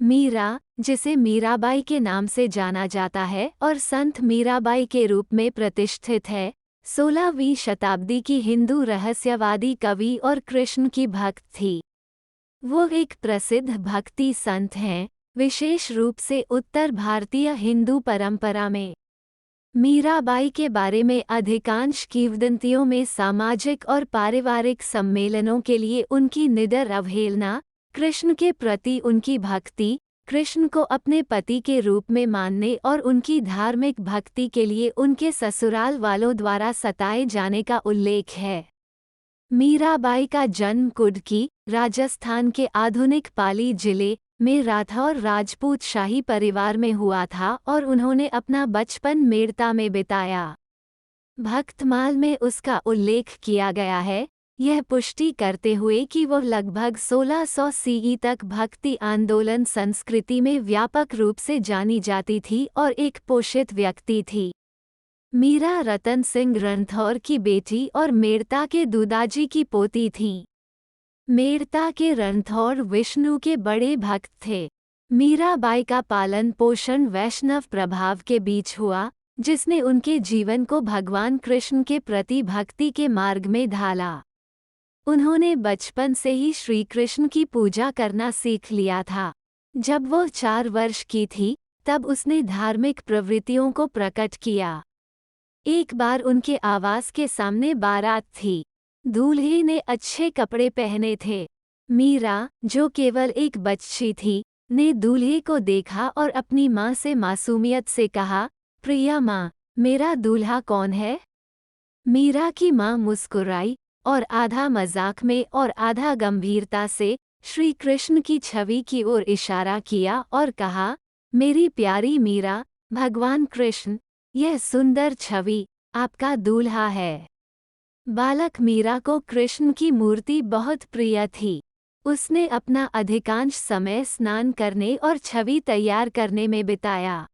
मीरा, जिसे मीराबाई के नाम से जाना जाता है और संत मीराबाई के रूप में प्रतिष्ठित है, 16वीं शताब्दी की हिंदू रहस्यवादी कवि और कृष्ण की भक्त थी। वो एक प्रसिद्ध भक्ति संत हैं, विशेष रूप से उत्तर भारतीय हिंदू परंपरा में। मीराबाई के बारे में अधिकांश किंवदंतियों में सामाजिक और पारिवारिक सम्मेलनों के लिए उनकी निडर अवहेलना, कृष्ण के प्रति उनकी भक्ति, कृष्ण को अपने पति के रूप में मानने और उनकी धार्मिक भक्ति के लिए उनके ससुराल वालों द्वारा सताए जाने का उल्लेख है। मीराबाई का जन्म कुडकी, राजस्थान के आधुनिक पाली जिले में राठौर राजपूत शाही परिवार में हुआ था और उन्होंने अपना बचपन मेड़ता में बिताया। भक्तमाल में उसका उल्लेख किया गया है, यह पुष्टि करते हुए कि वह लगभग 1600 सीई तक भक्ति आंदोलन संस्कृति में व्यापक रूप से जानी जाती थी और एक पोषित व्यक्ति थी। मीरा रतन सिंह रणथौर की बेटी और मेड़ता के दूदाजी की पोती थीं। मेड़ता के रणथौर विष्णु के बड़े भक्त थे। मीराबाई का पालन पोषण वैष्णव प्रभाव के बीच हुआ, जिसने उनके जीवन को भगवान कृष्ण के प्रति भक्ति के मार्ग में ढाला। उन्होंने बचपन से ही श्री कृष्ण की पूजा करना सीख लिया था। जब वो 4 वर्ष की थी, तब उसने धार्मिक प्रवृत्तियों को प्रकट किया। एक बार उनके आवास के सामने बारात थी। दूल्हे ने अच्छे कपड़े पहने थे। मीरा, जो केवल एक बच्ची थी, ने दूल्हे को देखा और अपनी माँ से मासूमियत से कहा, प्रिया माँ, मेरा दूल्हा कौन है? मीरा की माँ मुस्कुराई और आधा मजाक में और आधा गंभीरता से श्री कृष्ण की छवि की ओर इशारा किया और कहा, मेरी प्यारी मीरा, भगवान कृष्ण, यह सुंदर छवि आपका दूल्हा है। बालक मीरा को कृष्ण की मूर्ति बहुत प्रिय थी। उसने अपना अधिकांश समय स्नान करने और छवि तैयार करने में बिताया।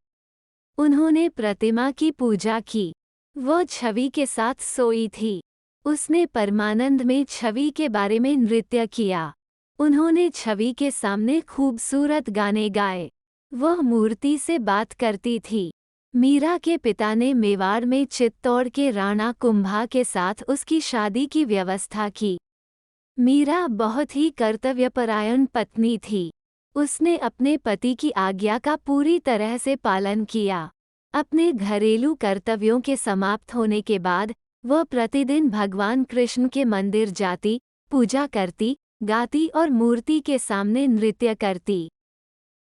उन्होंने प्रतिमा की पूजा की। वो छवि के साथ सोई थी। उसने परमानंद में छवि के बारे में नृत्य किया। उन्होंने छवि के सामने खूबसूरत गाने गाए। वह मूर्ति से बात करती थी। मीरा के पिता ने मेवाड़ में चित्तौड़ के राणा कुंभा के साथ उसकी शादी की व्यवस्था की। मीरा बहुत ही कर्तव्यपरायण पत्नी थी। उसने अपने पति की आज्ञा का पूरी तरह से पालन किया। अपने घरेलू कर्तव्यों के समाप्त होने के बाद वह प्रतिदिन भगवान कृष्ण के मंदिर जाती, पूजा करती, गाती और मूर्ति के सामने नृत्य करती।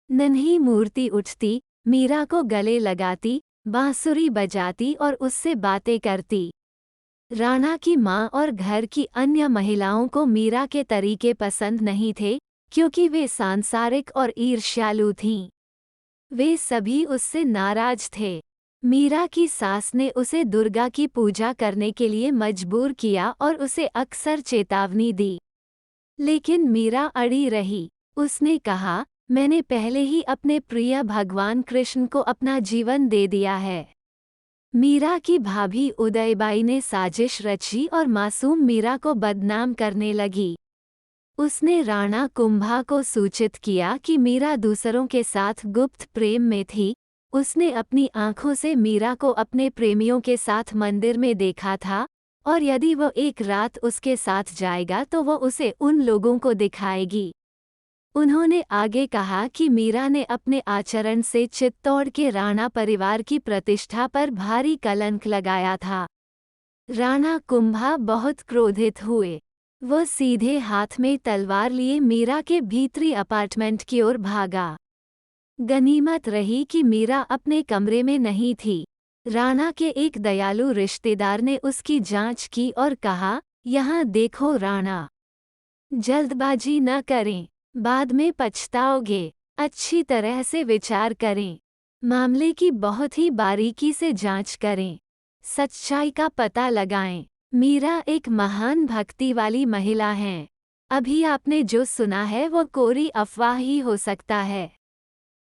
नन्ही मूर्ति उठती, मीरा को गले लगाती, बांसुरी बजाती और उससे बातें करती। राणा की माँ और घर की अन्य महिलाओं को मीरा के तरीके पसंद नहीं थे, क्योंकि वे सांसारिक और ईर्ष्यालु थीं। वे सभी उससे नाराज थे। मीरा की सास ने उसे दुर्गा की पूजा करने के लिए मजबूर किया और उसे अक्सर चेतावनी दी। लेकिन मीरा अड़ी रही। उसने कहा, मैंने पहले ही अपने प्रिय भगवान कृष्ण को अपना जीवन दे दिया है। मीरा की भाभी उदयबाई ने साजिश रची और मासूम मीरा को बदनाम करने लगी। उसने राणा कुंभा को सूचित किया कि मीरा दूसरों के साथ गुप्त प्रेम में थी। उसने अपनी आंखों से मीरा को अपने प्रेमियों के साथ मंदिर में देखा था और यदि वो एक रात उसके साथ जाएगा तो वो उसे उन लोगों को दिखाएगी। उन्होंने आगे कहा कि मीरा ने अपने आचरण से चित्तौड़ के राणा परिवार की प्रतिष्ठा पर भारी कलंक लगाया था। राणा कुंभा बहुत क्रोधित हुए। वो सीधे हाथ में तलवार लिए मीरा के भीतरी अपार्टमेंट की ओर भागा। गनीमत रही कि मीरा अपने कमरे में नहीं थी। राणा के एक दयालु रिश्तेदार ने उसकी जांच की और कहा, यहाँ देखो राणा, जल्दबाजी न करें, बाद में पछताओगे, अच्छी तरह से विचार करें, मामले की बहुत ही बारीकी से जांच करें, सच्चाई का पता लगाएं। मीरा एक महान भक्ति वाली महिला हैं। अभी आपने जो सुना है वो कोरी अफवाह ही हो सकता है।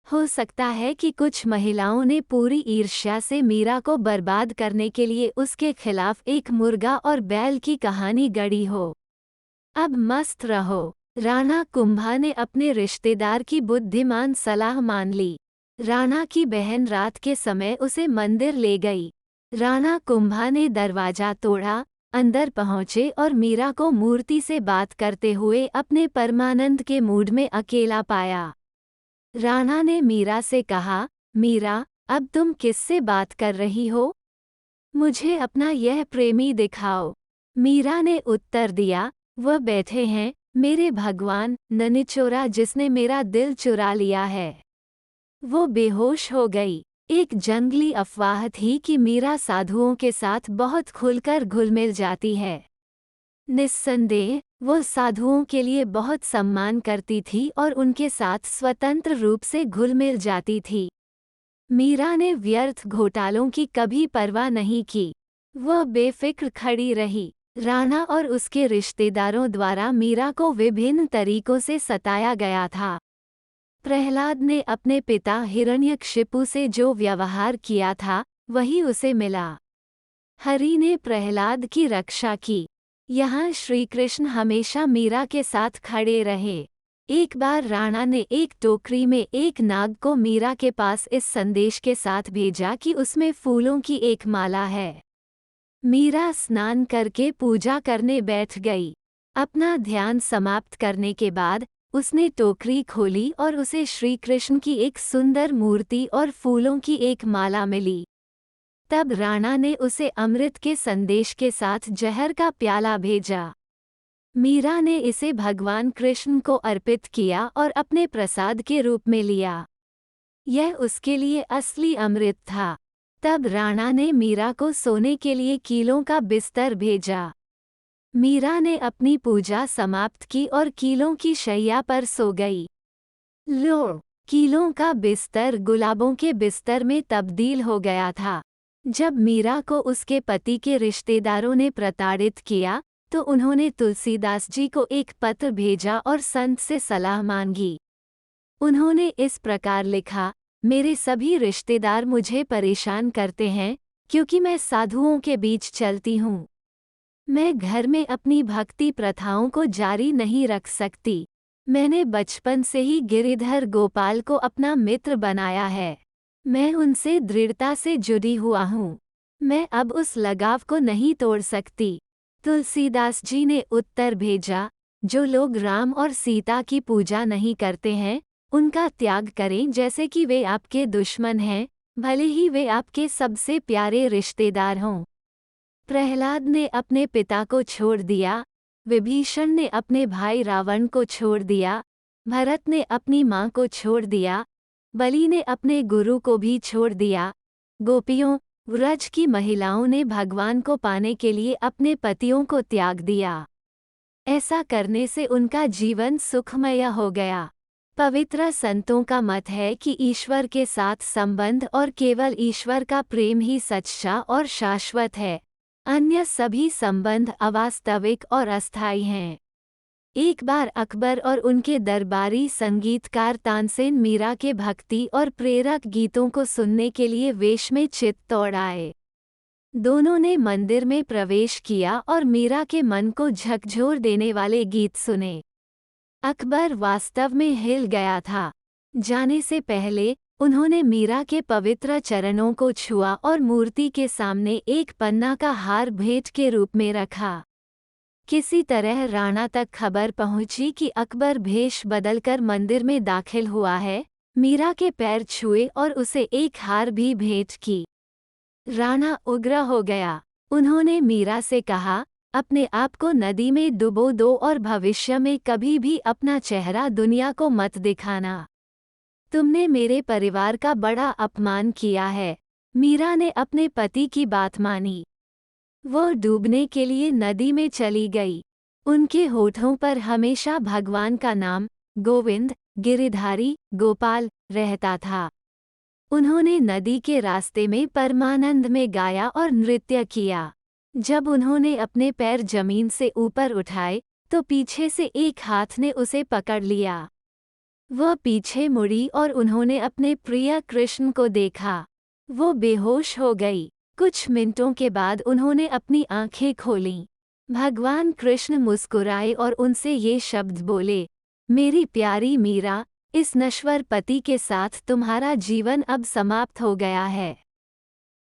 हो सकता है कि कुछ महिलाओं ने पूरी ईर्ष्या से मीरा को बर्बाद करने के लिए उसके खिलाफ एक मुर्गा और बैल की कहानी गढ़ी हो। अब मस्त रहो। राणा कुंभा ने अपने रिश्तेदार की बुद्धिमान सलाह मान ली। राणा की बहन रात के समय उसे मंदिर ले गई। राणा कुंभा ने दरवाजा तोड़ा, अंदर पहुंचे और मीरा को मूर्ति से बात करते हुए अपने परमानंद के मूड में अकेला पाया। राणा ने मीरा से कहा, मीरा, अब तुम किससे बात कर रही हो? मुझे अपना यह प्रेमी दिखाओ। मीरा ने उत्तर दिया, वह बैठे हैं, मेरे भगवान, ननिचोरा जिसने मेरा दिल चुरा लिया है। वो बेहोश हो गई। एक जंगली अफवाह थी कि मीरा साधुओं के साथ बहुत खुलकर घुल-मिल जाती है। निस्संदेह, वो साधुओं के लिए बहुत सम्मान करती थी और उनके साथ स्वतंत्र रूप से घुल-मिल जाती थी। मीरा ने व्यर्थ घोटालों की कभी परवाह नहीं की। वह बेफिक्र खड़ी रही। राणा और उसके रिश्तेदारों द्वारा मीरा को विभिन्न तरीकों से सताया गया था। प्रहलाद ने अपने पिता हिरण्यकशिपु से जो व्यवहार किया था, वही उसे मिला। हरि ने प्रहलाद की रक्षा की। यहाँ श्रीकृष्ण हमेशा मीरा के साथ खड़े रहे। एक बार राणा ने एक टोकरी में एक नाग को मीरा के पास इस संदेश के साथ भेजा कि उसमें फूलों की एक माला है। मीरा स्नान करके पूजा करने बैठ गई। अपना ध्यान समाप्त करने के बाद उसने टोकरी खोली और उसे श्रीकृष्ण की एक सुंदर मूर्ति और फूलों की एक माला मिली। तब राणा ने उसे अमृत के संदेश के साथ जहर का प्याला भेजा। मीरा ने इसे भगवान कृष्ण को अर्पित किया और अपने प्रसाद के रूप में लिया। यह उसके लिए असली अमृत था। तब राणा ने मीरा को सोने के लिए कीलों का बिस्तर भेजा। मीरा ने अपनी पूजा समाप्त की और कीलों की शैया पर सो गई। लो, कीलों का बिस्तर गुलाबों के बिस्तर में तब्दील हो गया था। जब मीरा को उसके पति के रिश्तेदारों ने प्रताड़ित किया, तो उन्होंने तुलसीदास जी को एक पत्र भेजा और संत से सलाह मांगी। उन्होंने इस प्रकार लिखा, मेरे सभी रिश्तेदार मुझे परेशान करते हैं, क्योंकि मैं साधुओं के बीच चलती हूँ। मैं घर में अपनी भक्ति प्रथाओं को जारी नहीं रख सकती। मैंने बचपन से ही गिरिधर गोपाल को अपना मित्र बनाया है। मैं उनसे दृढ़ता से जुड़ी हुआ हूँ। मैं अब उस लगाव को नहीं तोड़ सकती। तुलसीदास जी ने उत्तर भेजा, जो लोग राम और सीता की पूजा नहीं करते हैं, उनका त्याग करें जैसे कि वे आपके दुश्मन हैं, भले ही वे आपके सबसे प्यारे रिश्तेदार हों। प्रहलाद ने अपने पिता को छोड़ दिया, विभीषण ने अपने भाई रावण को छोड़ दिया, भरत ने अपनी माँ को छोड़ दिया, बलि ने अपने गुरु को भी छोड़ दिया। गोपियों, व्रज की महिलाओं ने भगवान को पाने के लिए अपने पतियों को त्याग दिया। ऐसा करने से उनका जीवन सुखमय हो गया। पवित्र संतों का मत है कि ईश्वर के साथ संबंध और केवल ईश्वर का प्रेम ही सच्चा और शाश्वत है। अन्य सभी संबंध अवास्तविक और अस्थायी हैं। एक बार अकबर और उनके दरबारी संगीतकार तानसेन मीरा के भक्ति और प्रेरक गीतों को सुनने के लिए वेश में चित्तौड़ आए। दोनों ने मंदिर में प्रवेश किया और मीरा के मन को झकझोर देने वाले गीत सुने। अकबर वास्तव में हिल गया था। जाने से पहले उन्होंने मीरा के पवित्र चरणों को छुआ और मूर्ति के सामने एक पन्ना का हार भेंट के रूप में रखा। किसी तरह राणा तक खबर पहुंची कि अकबर भेष बदलकर मंदिर में दाखिल हुआ है। मीरा के पैर छुए और उसे एक हार भी भेंट की। राणा उग्र हो गया। उन्होंने मीरा से कहा, अपने आप को नदी में डुबो दो और भविष्य में कभी भी अपना चेहरा दुनिया को मत दिखाना। तुमने मेरे परिवार का बड़ा अपमान किया है। मीरा ने अपने पति की बात मानी। वह डूबने के लिए नदी में चली गई। उनके होठों पर हमेशा भगवान का नाम, गोविंद, गिरिधारी, गोपाल, रहता था। उन्होंने नदी के रास्ते में परमानंद में गाया और नृत्य किया। जब उन्होंने अपने पैर जमीन से ऊपर उठाए, तो पीछे से एक हाथ ने उसे पकड़ लिया। वह पीछे मुड़ी और उन्होंने अपने प्रिय कृष्ण को देखा। वो बेहोश हो गई। कुछ मिनटों के बाद उन्होंने अपनी आंखें खोलीं। भगवान कृष्ण मुस्कुराए और उनसे ये शब्द बोले, मेरी प्यारी मीरा, इस नश्वर पति के साथ तुम्हारा जीवन अब समाप्त हो गया है।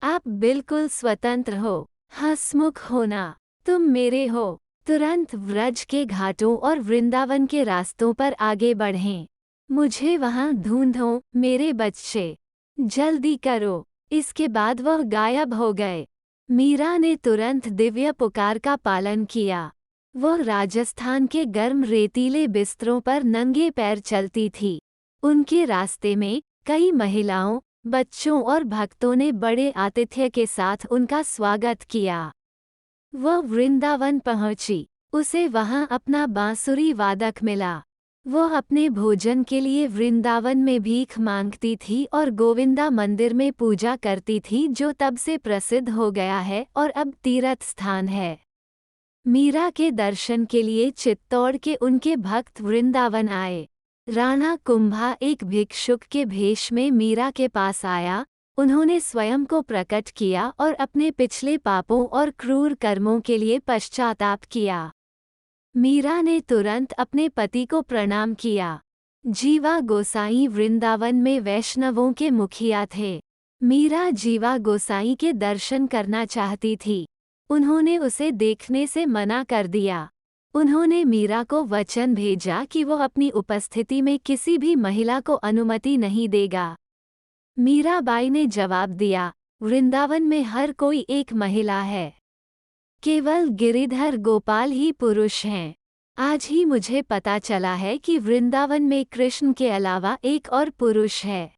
आप बिल्कुल स्वतंत्र हो, हंसमुख होना, तुम मेरे हो। तुरंत व्रज के घाटों और वृंदावन के रास्तों पर आगे बढ़ें। मुझे वहां ढूंढो, मेरे बच्चे, जल्दी करो। इसके बाद वह गायब हो गए। मीरा ने तुरंत दिव्य पुकार का पालन किया। वह राजस्थान के गर्म रेतीले बिस्तरों पर नंगे पैर चलती थी। उनके रास्ते में कई महिलाओं, बच्चों और भक्तों ने बड़े आतिथ्य के साथ उनका स्वागत किया। वह वृंदावन पहुंची। उसे वहां अपना बांसुरी वादक मिला। वह अपने भोजन के लिए वृंदावन में भीख मांगती थी और गोविंदा मंदिर में पूजा करती थी, जो तब से प्रसिद्ध हो गया है और अब तीर्थ स्थान है। मीरा के दर्शन के लिए चित्तौड़ के उनके भक्त वृंदावन आए। राणा कुंभा एक भिक्षुक के भेष में मीरा के पास आया। उन्होंने स्वयं को प्रकट किया और अपने पिछले पापों और क्रूर कर्मों के लिए पश्चाताप किया। मीरा ने तुरंत अपने पति को प्रणाम किया। जीवा गोसाई वृंदावन में वैष्णवों के मुखिया थे। मीरा जीवा गोसाई के दर्शन करना चाहती थी। उन्होंने उसे देखने से मना कर दिया। उन्होंने मीरा को वचन भेजा कि वो अपनी उपस्थिति में किसी भी महिला को अनुमति नहीं देगा। मीराबाई ने जवाब दिया, वृंदावन में हर कोई एक महिला है। केवल गिरिधर गोपाल ही पुरुष हैं। आज ही मुझे पता चला है कि वृंदावन में कृष्ण के अलावा एक और पुरुष है।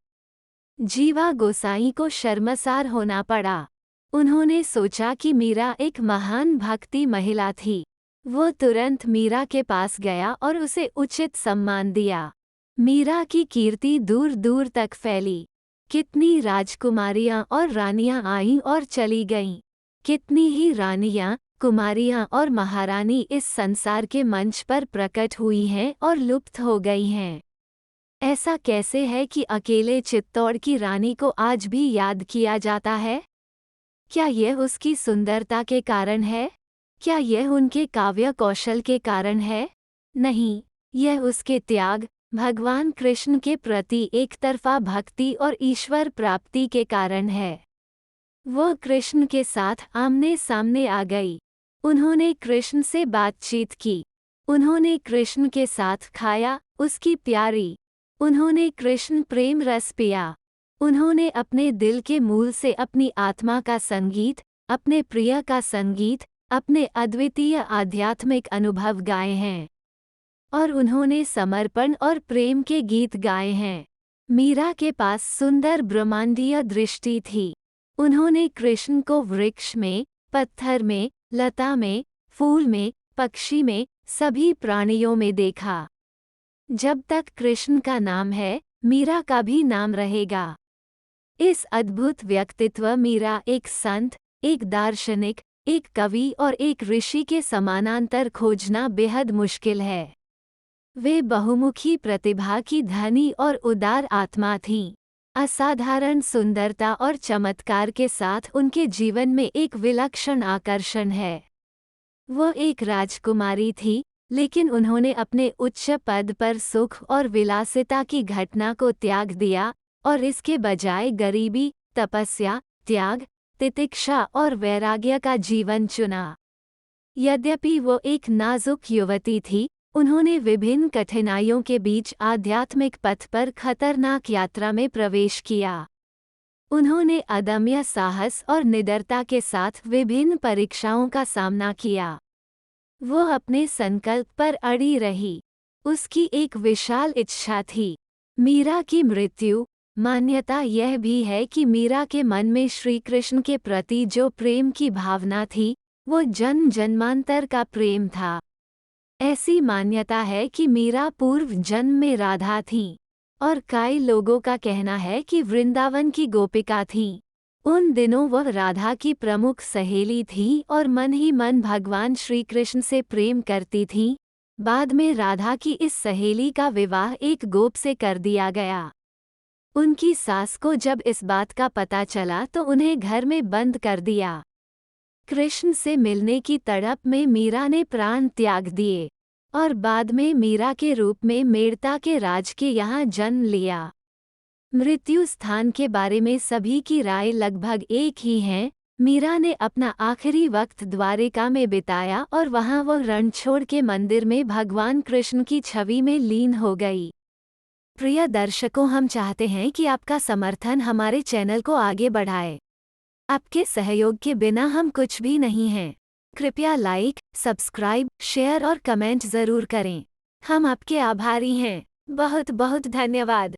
जीवा गोसाई को शर्मसार होना पड़ा। उन्होंने सोचा कि मीरा एक महान भक्ति महिला थी। वो तुरंत मीरा के पास गया और उसे उचित सम्मान दिया। मीरा की कीर्ति दूर दूर तक फैली। कितनी राजकुमारियां और रानियां आईं और चली गईं। कितनी ही रानियां, कुमारियां और महारानी इस संसार के मंच पर प्रकट हुई हैं और लुप्त हो गई हैं। ऐसा कैसे है कि अकेले चित्तौड़ की रानी को आज भी याद किया जाता है? क्या यह उसकी सुंदरता के कारण है? क्या यह उनके काव्य कौशल के कारण है? नहीं, यह उसके त्याग, भगवान कृष्ण के प्रति एकतरफा भक्ति और ईश्वर प्राप्ति के कारण है। वह कृष्ण के साथ आमने सामने आ गई। उन्होंने कृष्ण से बातचीत की। उन्होंने कृष्ण के साथ खाया, उसकी प्यारी। उन्होंने कृष्ण प्रेम रस पिया। उन्होंने अपने दिल के मूल से अपनी आत्मा का संगीत, अपने प्रिय का संगीत, अपने अद्वितीय आध्यात्मिक अनुभव गाए हैं। और उन्होंने समर्पण और प्रेम के गीत गाए हैं। मीरा के पास सुंदर ब्रह्मांडीय दृष्टि थी। उन्होंने कृष्ण को वृक्ष में, पत्थर में, लता में, फूल में, पक्षी में, सभी प्राणियों में देखा। जब तक कृष्ण का नाम है, मीरा का भी नाम रहेगा। इस अद्भुत व्यक्तित्व मीरा एक संत, एक दार्शनिक, एक कवि और एक ऋषि के समानांतर खोजना बेहद मुश्किल है। वे बहुमुखी प्रतिभा की धनी और उदार आत्मा थीं। असाधारण सुंदरता और चमत्कार के साथ उनके जीवन में एक विलक्षण आकर्षण है। वो एक राजकुमारी थी, लेकिन उन्होंने अपने उच्च पद पर सुख और विलासिता की घटना को त्याग दिया और इसके बजाय गरीबी, तपस्या, त्याग, तितिक्षा और वैराग्य का जीवन चुना। यद्यपि वो एक नाजुक युवती थी, उन्होंने विभिन्न कठिनाइयों के बीच आध्यात्मिक पथ पर खतरनाक यात्रा में प्रवेश किया। उन्होंने अदम्य साहस और निडरता के साथ विभिन्न परीक्षाओं का सामना किया। वो अपने संकल्प पर अड़ी रही। उसकी एक विशाल इच्छा थी। मीरा की मृत्यु। मान्यता यह भी है कि मीरा के मन में श्री कृष्ण के प्रति जो प्रेम की भावना थी, वो जन्म जन्मांतर का प्रेम था। ऐसी मान्यता है कि मीरा पूर्व जन्म में राधा थीं, और कई लोगों का कहना है कि वृंदावन की गोपिका थीं। उन दिनों वह राधा की प्रमुख सहेली थी और मन ही मन भगवान श्री कृष्ण से प्रेम करती थीं। बाद में राधा की इस सहेली का विवाह एक गोप से कर दिया गया। उनकी सास को जब इस बात का पता चला तो उन्हें घर में बंद कर दिया। कृष्ण से मिलने की तड़प में मीरा ने प्राण त्याग दिए और बाद में मीरा के रूप में मेड़ता के राज के यहाँ जन्म लिया। मृत्यु स्थान के बारे में सभी की राय लगभग एक ही है। मीरा ने अपना आखिरी वक्त द्वारिका में बिताया और वहां वो रणछोड़ के मंदिर में भगवान कृष्ण की छवि में लीन हो गई। प्रिय दर्शकों, हम चाहते हैं कि आपका समर्थन हमारे चैनल को आगे बढ़ाए। आपके सहयोग के बिना हम कुछ भी नहीं हैं। कृपया लाइक, सब्सक्राइब, शेयर और कमेंट ज़रूर करें। हम आपके आभारी हैं। बहुत बहुत धन्यवाद।